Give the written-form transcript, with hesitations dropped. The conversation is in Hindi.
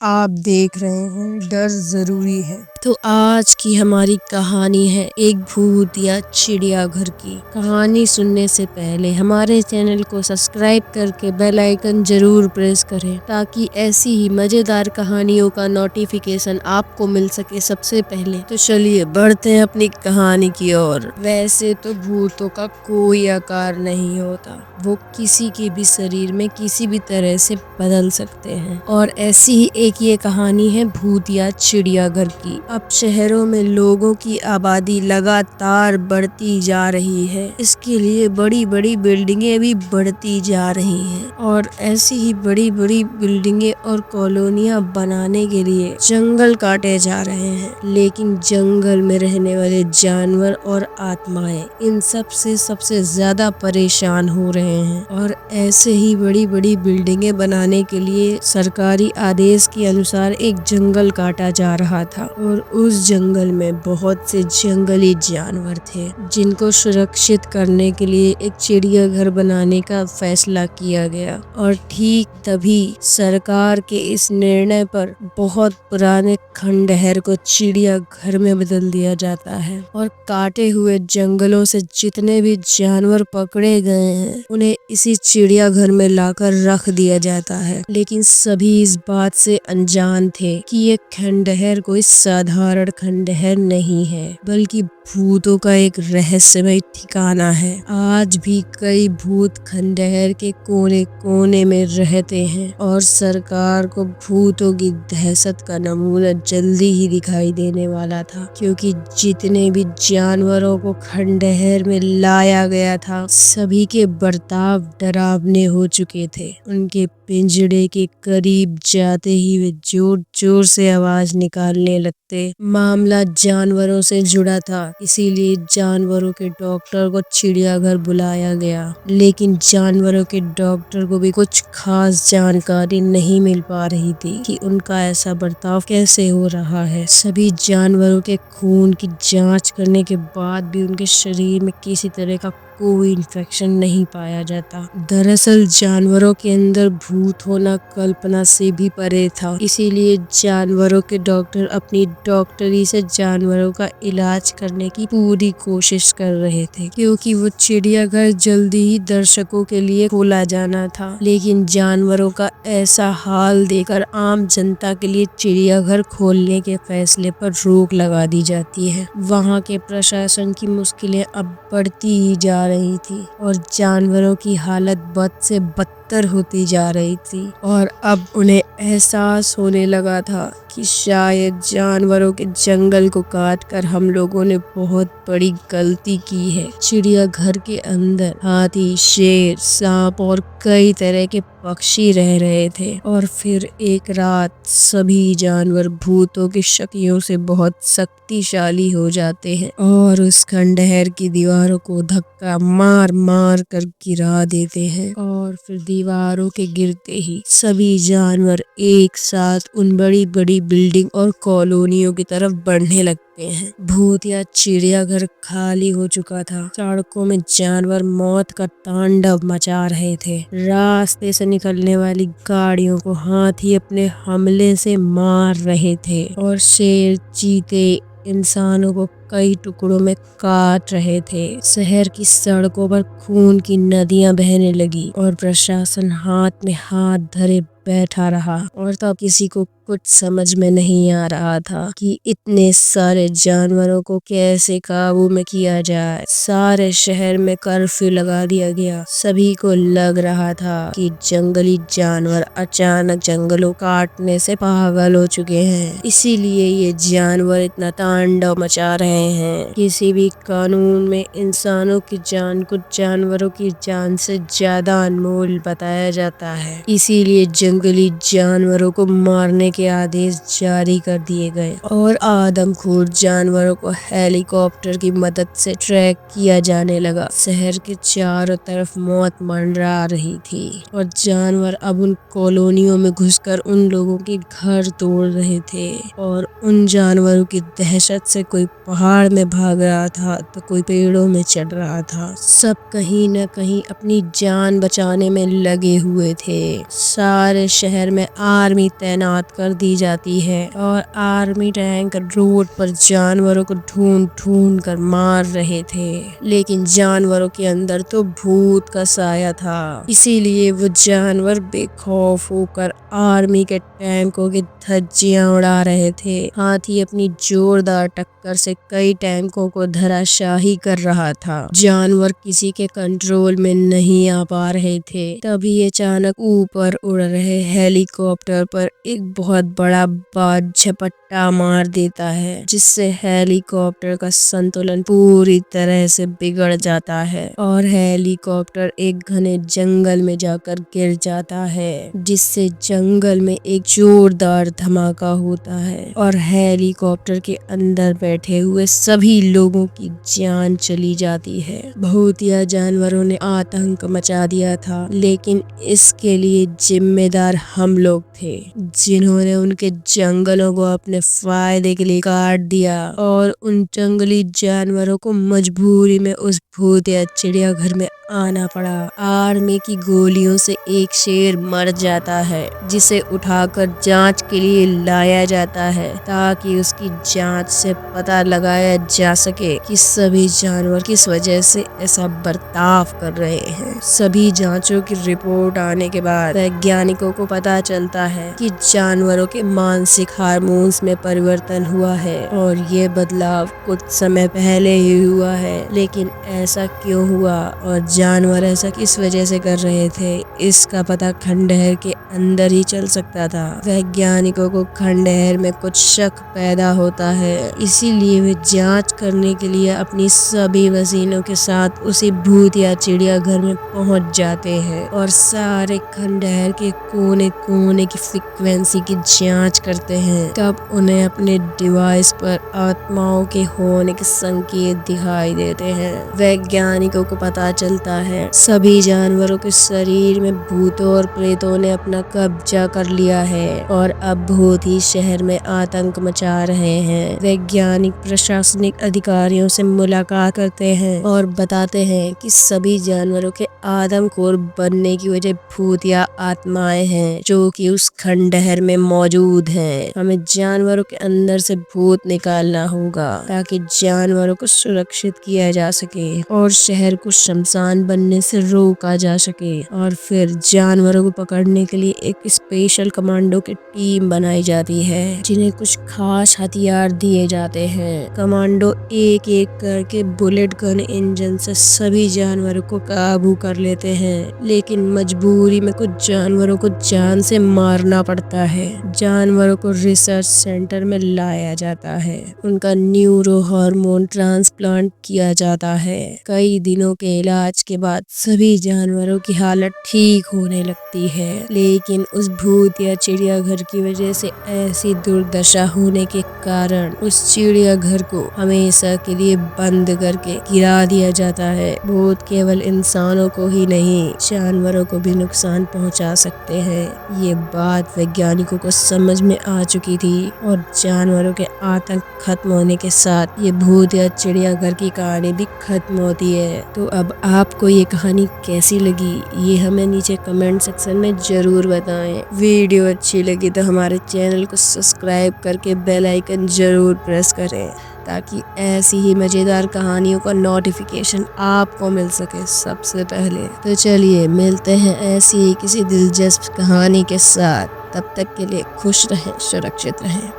आप देख रहे हैं डर जरूरी है। तो आज की हमारी कहानी है एक भूत या चिड़ियाघर की। कहानी सुनने से पहले हमारे चैनल को सब्सक्राइब करके बेल आइकन जरूर प्रेस करें ताकि ऐसी ही मजेदार कहानियों का नोटिफिकेशन आपको मिल सके सबसे पहले। तो चलिए बढ़ते हैं अपनी कहानी की ओर। वैसे तो भूतों का कोई आकार नहीं होता, वो किसी के भी शरीर में किसी भी तरह से बदल सकते हैं। और ऐसी ही एक ये कहानी है भूत या चिड़ियाघर की। अब शहरों में लोगों की आबादी लगातार बढ़ती जा रही है, इसके लिए बड़ी बड़ी बिल्डिंगें भी बढ़ती जा रही हैं और ऐसी ही बड़ी बड़ी बिल्डिंगें और कॉलोनियां बनाने के लिए जंगल काटे जा रहे हैं। लेकिन जंगल में रहने वाले जानवर और आत्माएं इन सब से सबसे ज्यादा परेशान हो रहे हैं। और ऐसे ही बड़ी बड़ी बिल्डिंगें बनाने के लिए सरकारी आदेश के अनुसार एक जंगल काटा जा रहा था और उस जंगल में बहुत से जंगली जानवर थे जिनको सुरक्षित करने के लिए एक चिड़ियाघर बनाने का फैसला किया गया। और ठीक तभी सरकार के इस निर्णय पर बहुत पुराने खंडहर को चिड़ियाघर में बदल दिया जाता है और काटे हुए जंगलों से जितने भी जानवर पकड़े गए हैं उन्हें इसी चिड़ियाघर में लाकर रख दिया जाता है। लेकिन सभी इस बात से अनजान थे कि ये खंडहर कोई साधारण खंडहर नहीं है, बल्कि भूतों का एक रहस्यमय ठिकाना है। आज भी कई भूत खंडहर के कोने कोने में रहते हैं और सरकार को भूतों की दहशत का नमूना जल्दी ही दिखाई देने वाला था, क्योंकि जितने भी जानवरों को खंडहर में लाया गया था सभी के बर्ताव डरावने हो चुके थे। उनके पिंजड़े के करीब जाते ही वे जोर जोर से आवाज निकालने लगते। मामला जानवरों से जुड़ा था, इसीलिए जानवरों के डॉक्टर को चिड़ियाघर बुलाया गया। लेकिन जानवरों के डॉक्टर को भी कुछ खास जानकारी नहीं मिल पा रही थी कि उनका ऐसा बर्ताव कैसे हो रहा है। सभी जानवरों के खून की जांच करने के बाद भी उनके शरीर में किसी तरह का कोई इन्फेक्शन नहीं पाया जाता। दरअसल जानवरों के अंदर भूत होना कल्पना से भी परे था, इसीलिए जानवरों के डॉक्टर अपनी डॉक्टरी से जानवरों का इलाज करने की पूरी कोशिश कर रहे थे, क्योंकि वो चिड़ियाघर जल्दी ही दर्शकों के लिए खोला जाना था। लेकिन जानवरों का ऐसा हाल देखकर आम जनता के लिए चिड़ियाघर खोलने के फैसले पर रोक लगा दी जाती है। वहाँ के प्रशासन की मुश्किलें अब बढ़ती ही जा रही थी और जानवरों की हालत बद से बदतर होती जा रही थी। और अब उन्हें एहसास होने लगा था कि शायद जानवरों के जंगल को काटकर हम लोगों ने बहुत बड़ी गलती की है। चिड़ियाघर के अंदर हाथी, शेर, सांप और कई तरह के पक्षी रह रहे थे। और फिर एक रात सभी जानवर भूतों की शक्तियों से बहुत शक्तिशाली हो जाते हैं और उस खंडहर की दीवारों को धक्का मार मार कर गिरा देते हैं। और फिर दीवारों के गिरते ही सभी जानवर एक साथ उन बड़ी बड़ी बिल्डिंग और कॉलोनियों की तरफ बढ़ने लगते हैं। भूत या चिड़ियाघर खाली हो चुका था। सड़कों में जानवर मौत का तांडव मचा रहे थे। रास्ते से निकलने वाली गाड़ियों को हाथी अपने हमले से मार रहे थे और शेर, चीते इंसानों को कई टुकड़ों में काट रहे थे। शहर की सड़कों पर खून की नदियां बहने लगी और प्रशासन हाथ में हाथ धरे बैठा रहा। और तब किसी को कुछ समझ में नहीं आ रहा था कि इतने सारे जानवरों को कैसे काबू में किया जाए। सारे शहर में कर्फ्यू लगा दिया गया। सभी को लग रहा था कि जंगली जानवर अचानक जंगलों काटने से पागल हो चुके हैं, इसीलिए ये जानवर इतना तांडव मचा रहे हैं। किसी भी कानून में इंसानों की जान को जानवरों की जान से ज्यादा अनमोल बताया जाता है, इसीलिए जंगली जानवरों को मारने के आदेश जारी कर दिए गए और आदमखोर जानवरों को हेलीकॉप्टर की मदद से ट्रैक किया जाने लगा। शहर के चारों तरफ मौत मंडरा रही थी और जानवर अब उन कॉलोनियों में घुसकर उन लोगों के घर तोड़ रहे थे और उन जानवरों की दहशत से कोई पहाड़ पहाड़ में भाग रहा था तो कोई पेड़ों में चढ़ रहा था। सब कहीं न कहीं अपनी जान बचाने में लगे हुए थे। सारे शहर में आर्मी तैनात कर दी जाती है और आर्मी टैंक रोड पर जानवरों को ढूंढ कर मार रहे थे, लेकिन जानवरों के अंदर तो भूत का साया था। इसीलिए वो जानवर बेखौफ होकर आर्मी के टैंकों की धज्जियां उड़ा रहे थे। हाथी अपनी जोरदार टक्कर से कई टैंकों को धराशाही कर रहा था। जानवर किसी के कंट्रोल में नहीं आ पा रहे थे। तभी अचानक ऊपर उड़ रहे हेलीकॉप्टर पर एक बहुत बड़ा बाज झपट्टा मार देता है, जिससे हेलीकॉप्टर का संतुलन पूरी तरह से बिगड़ जाता है और हेलीकॉप्टर एक घने जंगल में जाकर गिर जाता है, जिससे जंगल में एक जोरदार धमाका होता है और हेलीकॉप्टर के अंदर बैठे हुए सभी लोगों की जान चली जाती है। भूतिया जानवरों ने आतंक मचा दिया था, लेकिन इसके लिए जिम्मेदार हम लोग थे, जिन्होंने उनके जंगलों को अपने फायदे के लिए काट दिया और उन जंगली जानवरों को मजबूरी में उस भूतिया चिड़ियाघर में आना पड़ा। आर्मी की गोलियों से एक शेर मर जाता है, जिसे उठाकर जांच के लिए लाया जाता है, ताकि उसकी जांच से पता लगाया जा सके कि सभी जानवर किस वजह से ऐसा बर्ताव कर रहे हैं। सभी जांचों की रिपोर्ट आने के बाद वैज्ञानिकों को पता चलता है कि जानवरों के मानसिक हार्मोन्स में परिवर्तन हुआ है और ये बदलाव कुछ समय पहले ही हुआ है, लेकिन ऐसा क्यों हुआ और जानवर ऐसा किस वजह से कर रहे थे, इसका पता खंडहर के अंदर ही चल सकता था। वैज्ञानिकों को खंडहर में कुछ शक पैदा होता है, इसीलिए वे जांच करने के लिए अपनी सभी मशीनों के साथ उसी भूतिया चिड़ियाघर में पहुंच जाते हैं और सारे खंडहर के कोने कोने की फ्रीक्वेंसी की जांच करते हैं। तब उन्हें अपने डिवाइस पर आत्माओं के होने के संकेत दिखाई देते हैं। वैज्ञानिकों को पता चलता है सभी जानवरों के शरीर में भूतों और प्रेतों ने अपना कब्जा कर लिया है और अब भूत ही शहर में आतंक मचा रहे हैं। वैज्ञानिक प्रशासनिक अधिकारियों से मुलाकात करते हैं और बताते हैं कि सभी जानवरों के आदमखोर बनने की वजह भूतिया आत्माएं हैं, जो कि उस खंडहर में मौजूद हैं। हमें जानवरों के अंदर से भूत निकालना होगा ताकि जानवरों को सुरक्षित किया जा सके और शहर को शमशान बनने से रोका जा सके। और फिर जानवरों को पकड़ने के लिए एक स्पेशल कमांडो की टीम बनाई जाती है, जिन्हें कुछ खास हथियार दिए जाते हैं। कमांडो एक एक करके बुलेट गन इंजन से सभी जानवरों को काबू कर लेते हैं, लेकिन मजबूरी में कुछ जानवरों को जान से मारना पड़ता है। जानवरों को रिसर्च सेंटर में लाया जाता है, उनका न्यूरो हार्मोन ट्रांसप्लांट किया जाता है। कई दिनों के इलाज के बाद सभी जानवरों की हालत ठीक होने लगती है, लेकिन उस भूतिया चिड़ियाघर की वजह से ऐसी दुर्दशा होने के कारण उस चिड़ियाघर को हमेशा के लिए बंद करके गिरा दिया जाता है। भूत केवल इंसानों को ही नहीं, जानवरों को भी नुकसान पहुंचा सकते हैं। ये बात वैज्ञानिकों को समझ में आ चुकी थी और जानवरों के आतंक खत्म होने के साथ ये भूतिया चिड़ियाघर की कहानी भी खत्म होती है। तो अब आपको ये कहानी कैसी लगी, ये हमें नीचे कमेंट सेक्शन में जरूर बताएं। वीडियो अच्छी लगी तो हमारे चैनल को सब्सक्राइब करके बेल आइकन जरूर प्रेस करें, ताकि ऐसी ही मजेदार कहानियों का नोटिफिकेशन आपको मिल सके सबसे पहले। तो चलिए मिलते हैं ऐसी ही किसी दिलचस्प कहानी के साथ। तब तक के लिए खुश रहें, सुरक्षित रहें।